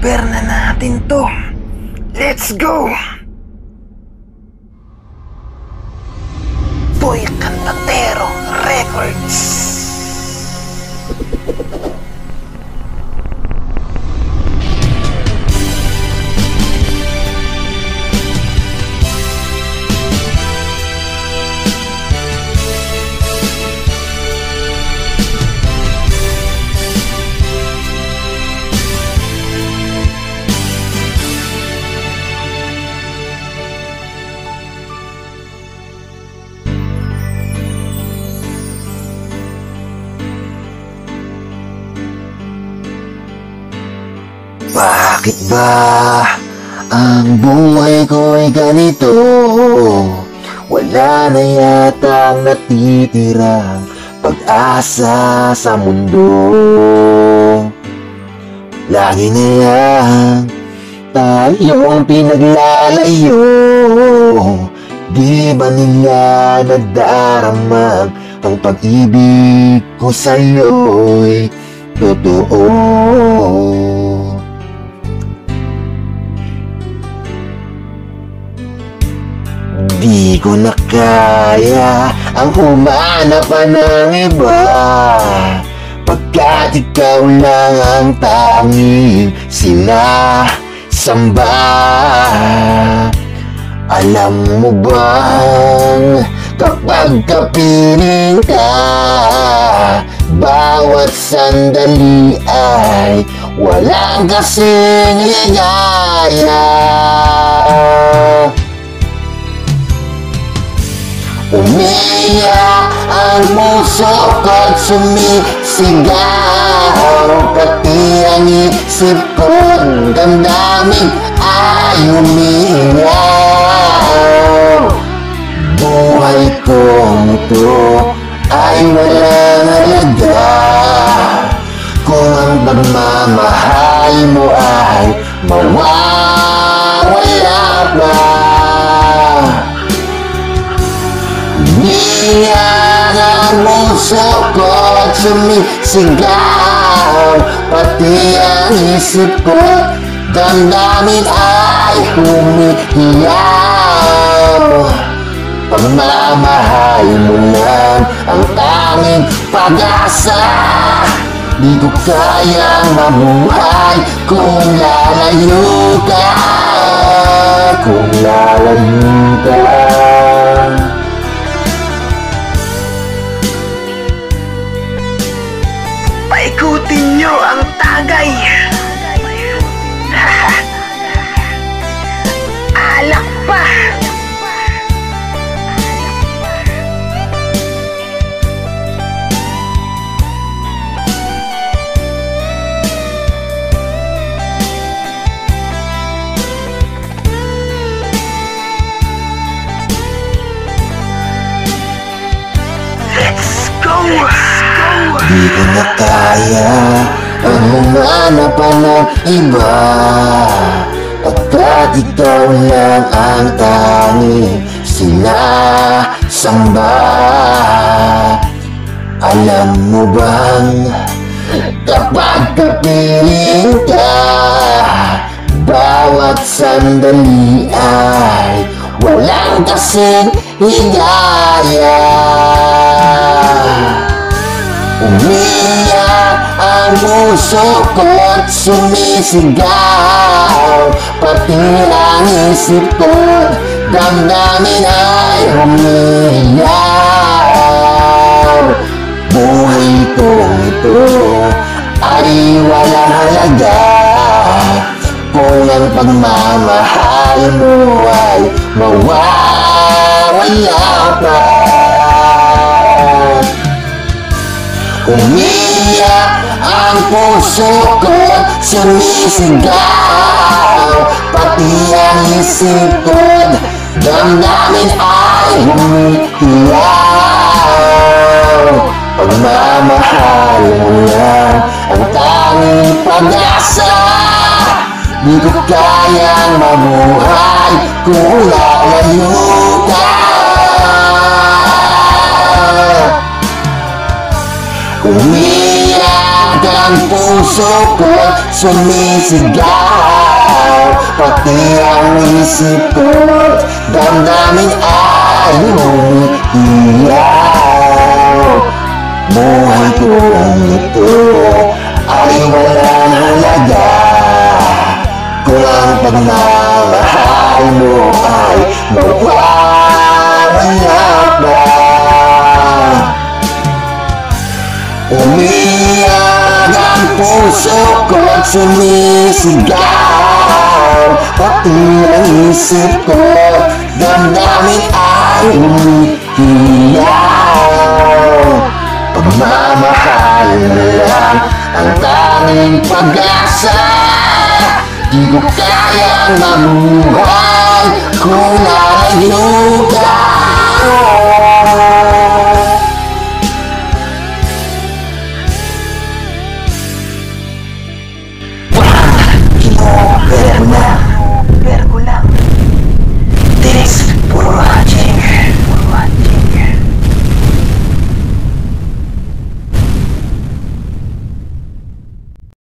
I-cover na natin to. Let's go! Boy Cantatero Records. Bakit ba ang buhay ko'y ganito? Wala na yatang natitirang pag-asa sa mundo. Lagi na yan tayong pinaglalayo. Di ba nila nadaramang ang pag-ibig ko sa'yo'y totoo? Di ko na kaya ang humanap pa ng iba, pagkat ikaw lang ang tanging sinasamba. Alam mo bang kapag kapiling ka, bawat sandali ay walang kasing ligaya. Umiyak ang puso ko't sumisigaw, pati ang isip ko't damdamin ay umiiyak. Buhay kong ito ay walang halaga kung ang pagmamahal mo ay mawawala pa. Umiyak ang puso ko't sumisigaw, pati ang isip ko't damdamin ay umiiyak. Pagmamahal mo lang ang tanging pag-asa. Di ko kayang mabuhay kung lalayo ka, kung lalayo ka. Paikutin nyo ang tagay. Alak pa. Let's go! Di ko na kaya ang humanap pa ng iba, pagkat ikaw lang ang tanging sinasamba. Alam mo bang kapag kapiling ka, bawat sandali ay walang kasing higaya. Umiyak ang puso ko't sumisigaw, pati ang isip ko't damdamin ay umiiyak. Buhay kong ito ay walang halaga kung ang pagmamahal mo ay mawawala pa. Umiyak ang puso ko't sumisigaw, pati ang isip ko't damdamin ay umiiyak. Pagmamahal mo lang ang tanging pag-asa. Di ko kayang mabuhay kung lalayo ka. Umiyak ang ang puso ko sumisigaw, pati ang isip ko, damdamin ay umiiyaw. Buhay kong ito ay walang halaga kung ang pagmamahal mo ay mawawala ba. Umiyak ang puso ko at sumisigaw, pati ang isip ko, damdamin ay umiiyaw. Pagmamahal na lang ang tanging pag-asa, di ko kaya mabuhay kung nalayo ka.